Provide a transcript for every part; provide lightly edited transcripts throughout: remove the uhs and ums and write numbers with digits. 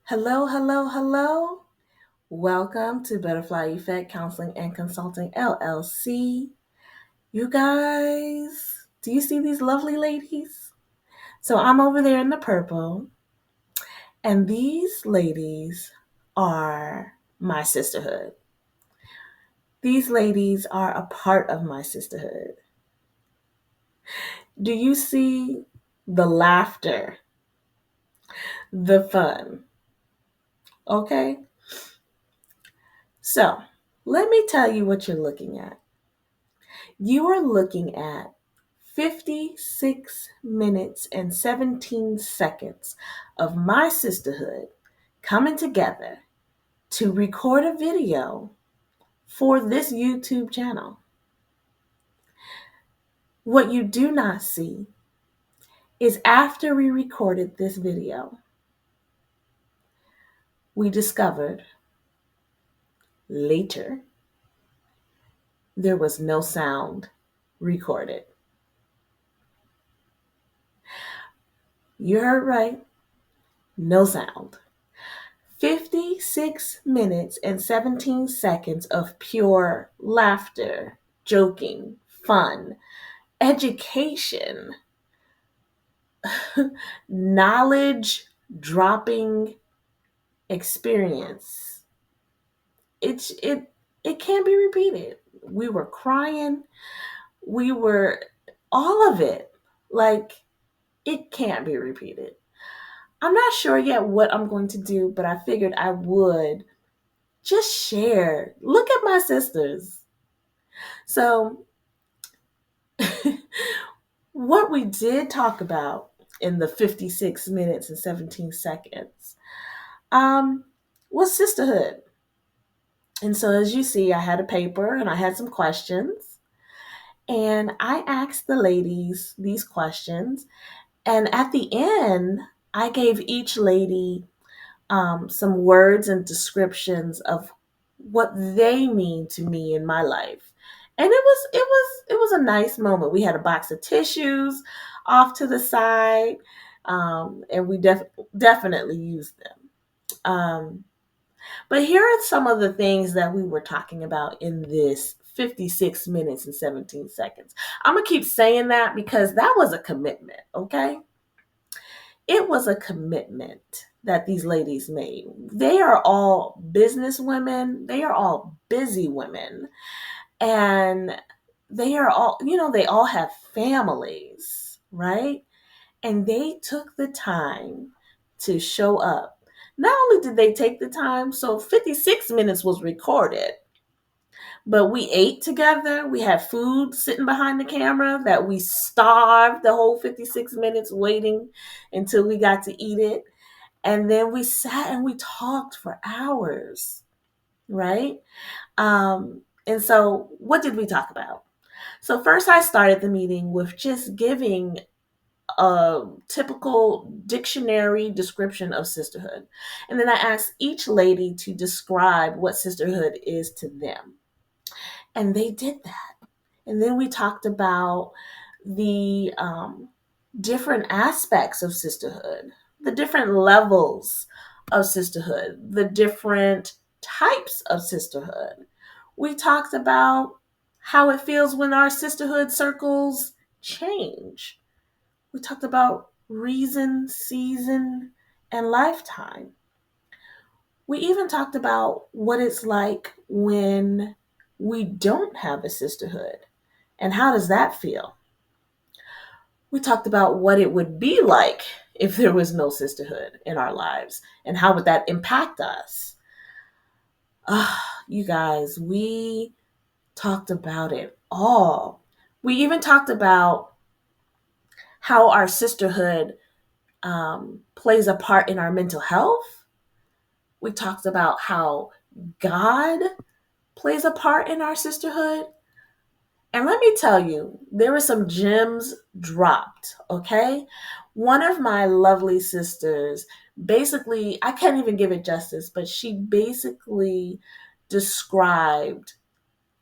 Hello, hello, hello. Welcome to Butterfly Effect Counseling and Consulting LLC. You guys, do you see these lovely ladies? So I'm over there in the purple, and these ladies are my sisterhood. These ladies are a part of my sisterhood. Do you see the laughter, the fun? Okay, so let me tell you what you're looking at. You are looking at 56 minutes and 17 seconds of my sisterhood coming together to record a video for this YouTube channel. What you do not see is after we recorded this video, we discovered later there was no sound recorded. You heard right, no sound. 56 minutes and 17 seconds of pure laughter, joking, fun, education, knowledge dropping experience. It can't be repeated. We were crying, we were all of it. Like it can't be repeated. I'm not sure yet what I'm going to do, but I figured I would just share. Look at my sisters. So, what we did talk about in the 56 minutes and 17 seconds um, was sisterhood. And so, as you see, I had a paper and I had some questions. And I asked the ladies these questions. And at the end, I gave each lady some words and descriptions of what they mean to me in my life. And it was a nice moment. We had a box of tissues off to the side, and we definitely used them. But here are some of the things that we were talking about in this 56 minutes and 17 seconds. I'm gonna keep saying that because that was a commitment. Okay, it was a commitment that these ladies made. They are all business women, they are all busy women, and they are all, they all have families, right? And they took the time to show up. Not only did they take the time, so 56 minutes was recorded, but we ate together. We had food sitting behind the camera that we starved the whole 56 minutes waiting until we got to eat it. And then we sat and we talked for hours, right? And so, what did we talk about? So, first, I started the meeting with just giving a typical dictionary description of sisterhood. And then I asked each lady to describe what sisterhood is to them. And they did that. And then we talked about the different aspects of sisterhood, the different levels of sisterhood, the different types of sisterhood. We talked about how it feels when our sisterhood circles change. We talked about reason, season, and lifetime. We even talked about what it's like when we don't have a sisterhood and how does that feel. We talked about what it would be like if there was no sisterhood in our lives and how would that impact us. You guys, we talked about it all. We even talked about how our sisterhood plays a part in our mental health. We talked about how God plays a part in our sisterhood. And let me tell you, there were some gems dropped, okay? One of my lovely sisters basically, I can't even give it justice, but she basically described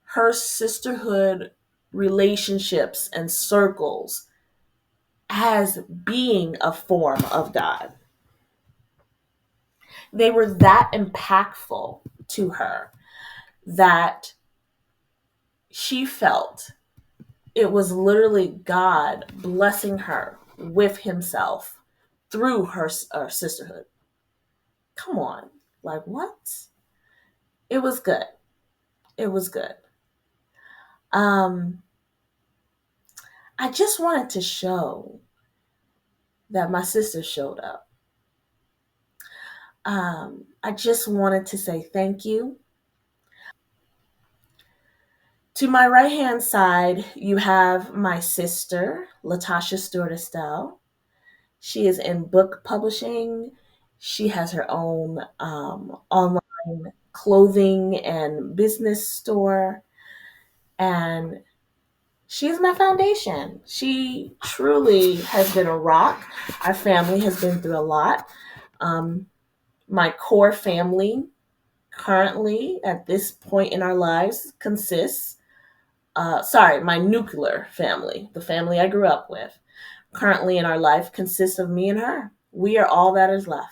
her sisterhood relationships and circles as being a form of God. They were that impactful to her that she felt it was literally God blessing her with Himself through her sisterhood. Come on. Like, what? It was good. It was good. Um, I just wanted to show that my sister showed up. I just wanted to say thank you. To my right hand side, you have my sister, Latasha Stewart Estelle. She is in book publishing. She has her own online clothing and business store. And she is my foundation. She truly has been a rock. Our family has been through a lot. Um, my core family currently at this point in our lives consists, my nuclear family, the family I grew up with, currently in our life consists of me and her. We are all that is left.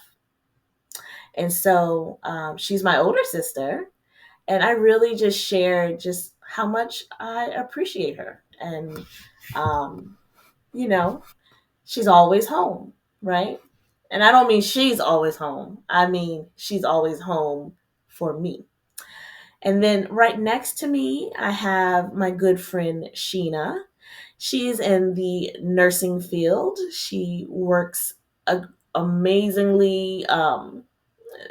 And so she's my older sister. And I really just shared just how much I appreciate her. And, um, you know, she's always home, right? And I don't mean she's always home. I mean, she's always home for me. And then right next to me, I have my good friend Sheena. She's in the nursing field. She works amazingly, uh,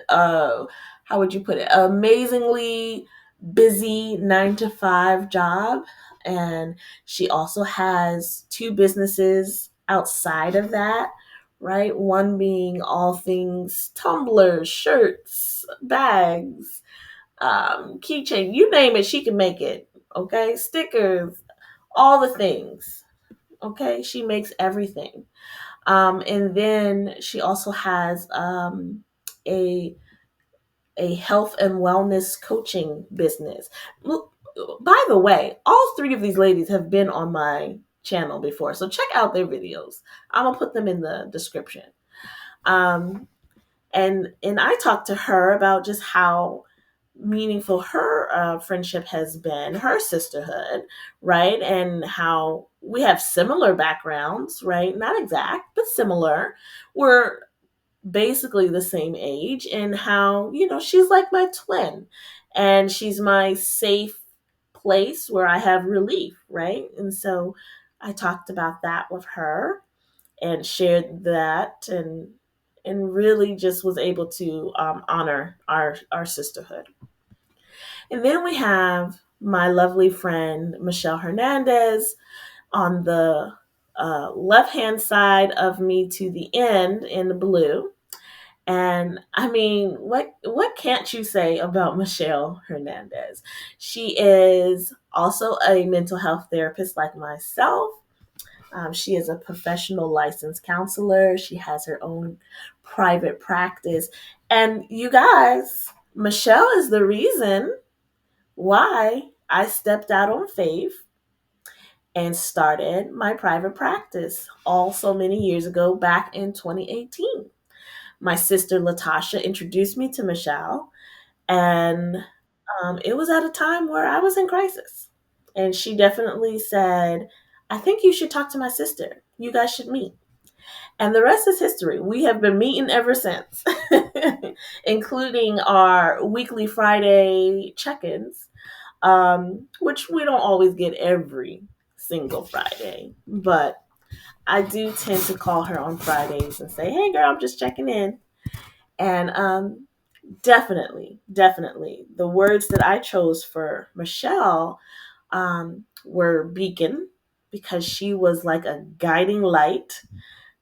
how would you put it? Amazingly busy 9 to 5 job. And she also has two businesses outside of that, right? One being all things tumblers, shirts, bags, keychain, you name it, she can make it. Okay, stickers, all the things. Okay, she makes everything. And then she also has a a health and wellness coaching business. Look, by the way, all three of these ladies have been on my channel before, so check out their videos. I'm gonna put them in the description. Um, and I talked to her about just how meaningful her friendship has been, her sisterhood, right? And how we have similar backgrounds, right? Not exact, but similar. We're basically the same age, and how, she's like my twin and she's my safe place where I have relief, right? And so I talked about that with her and shared that, and really just was able to honor our sisterhood. And then we have my lovely friend Michele Hernandez on the left hand side of me to the end in the blue. And I mean, what can't you say about Michele Hernandez? She is also a mental health therapist like myself. She is a professional licensed counselor. She has her own private practice. And you guys, Michele is the reason why I stepped out on faith and started my private practice all so many years ago, back in 2018. My sister Latasha introduced me to Michele, and it was at a time where I was in crisis. And she definitely said, I think you should talk to my sister. You guys should meet. And the rest is history. We have been meeting ever since, including our weekly Friday check ins, which we don't always get every single Friday. But I do tend to call her on Fridays and say, hey, girl, I'm just checking in. And definitely, the words that I chose for Michele were beacon, because she was like a guiding light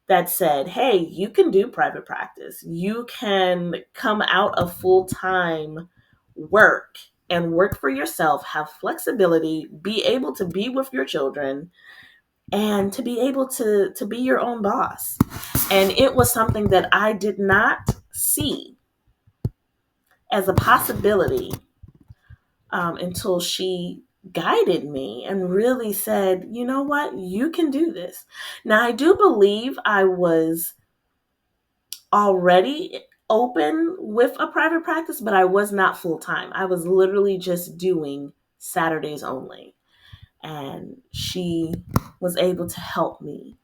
that said, hey, you can do private practice. You can come out of full time work and work for yourself, have flexibility, be able to be with your children, and to be able to be your own boss. And it was something that I did not see as a possibility until she guided me and really said, you know what, you can do this. Now, I do believe I was already open with a private practice, but I was not full time. I was literally just doing Saturdays only. And she was able to help me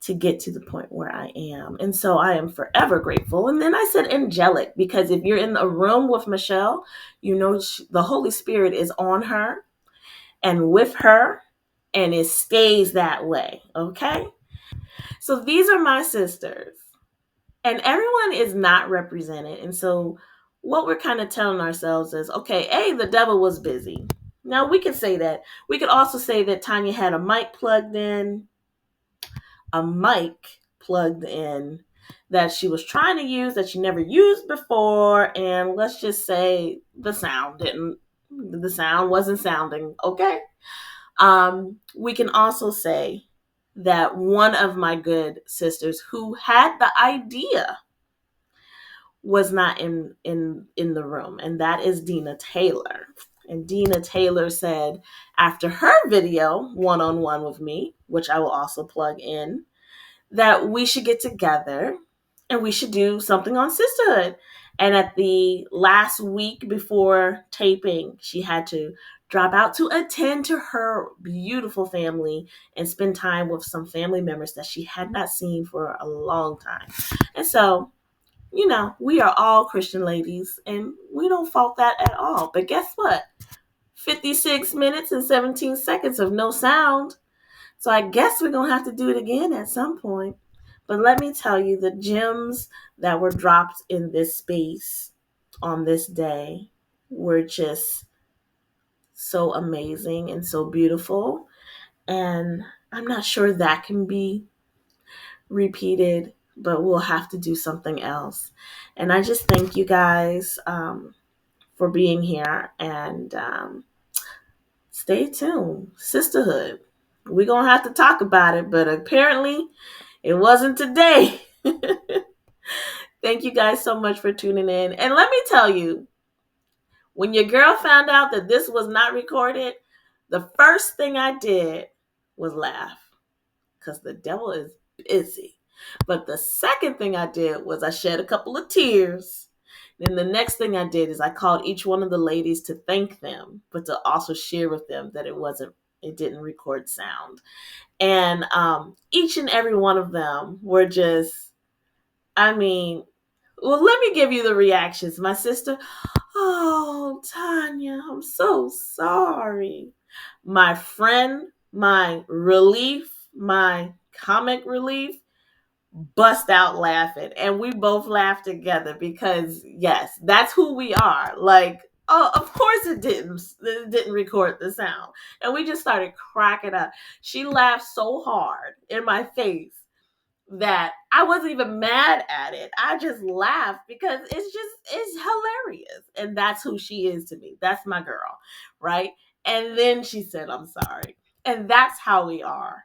to get to the point where I am. And so I am forever grateful. And then I said angelic, because if you're in a room with Michele, you know the Holy Spirit is on her and with her, and it stays that way. Okay? So these are my sisters. And everyone is not represented. And so what we're kind of telling ourselves is, okay, A, the devil was busy. Now we can say that. We could also say that Tanya had a mic plugged in that she was trying to use that she never used before. And let's just say the sound wasn't sounding okay. We can also say that one of my good sisters who had the idea was not in the room, and that is Deana Taylor. And Deana Taylor said after her video one-on-one with me, which I will also plug in, that we should get together and we should do something on sisterhood. And at the last week before taping, she had to drop out to attend to her beautiful family and spend time with some family members that she had not seen for a long time. And so, we are all Christian ladies and we don't fault that at all. But guess what? 56 minutes and 17 seconds of no sound. So I guess we're going to have to do it again at some point. But let me tell you, the gems that were dropped in this space on this day were just so amazing and so beautiful. And I'm not sure that can be repeated, but we'll have to do something else. And I just thank you guys for being here, and stay tuned. Sisterhood. We're going to have to talk about it, but apparently it wasn't today. Thank you guys so much for tuning in. And let me tell you, when your girl found out that this was not recorded, the first thing I did was laugh, because the devil is busy. But the second thing I did was I shed a couple of tears. Then the next thing I did is I called each one of the ladies to thank them, but to also share with them that it didn't record sound. And each and every one of them were just, well, let me give you the reactions. My sister, oh, Tanya, I'm so sorry. My friend, my relief, my comic relief, bust out laughing. And we both laughed together because, yes, that's who we are. Like, oh, of course it didn't record the sound. And we just started cracking up. She laughed so hard in my face that I wasn't even mad at it. I just laughed because it's hilarious. And that's who she is to me. That's my girl, right? And then she said, I'm sorry. And that's how we are.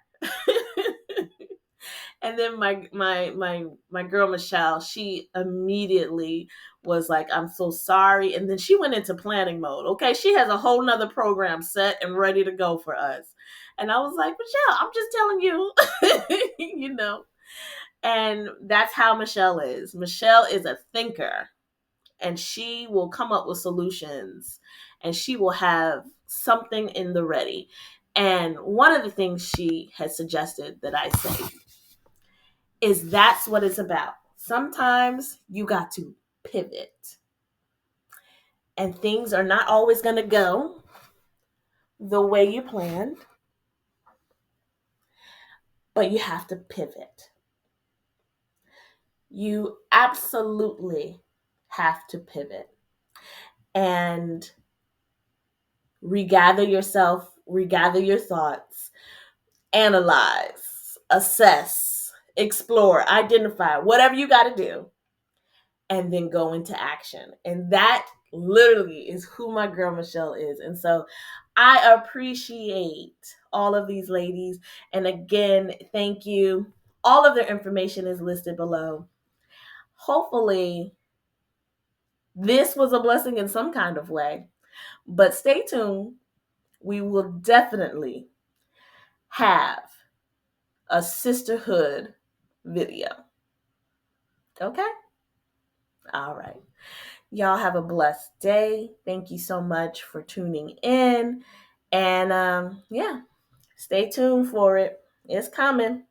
And then my girl Michele, she immediately was like, I'm so sorry. And then she went into planning mode. Okay, she has a whole nother program set and ready to go for us. And I was like, Michele, I'm just telling you, And that's how Michele is. Michele is a thinker, and she will come up with solutions, and she will have something in the ready. And one of the things she has suggested that I say is that's what it's about. Sometimes you got to pivot, and things are not always going to go the way you planned, but you have to pivot. You absolutely have to pivot and regather yourself, regather your thoughts, analyze, assess, explore, identify, whatever you got to do, and then go into action. And that literally is who my girl Michele is. And so I appreciate all of these ladies. And again, thank you. All of their information is listed below. Hopefully, this was a blessing in some kind of way. But stay tuned. We will definitely have a sisterhood video. Okay? All right. Y'all have a blessed day. Thank you so much for tuning in. And yeah, stay tuned for it. It's coming.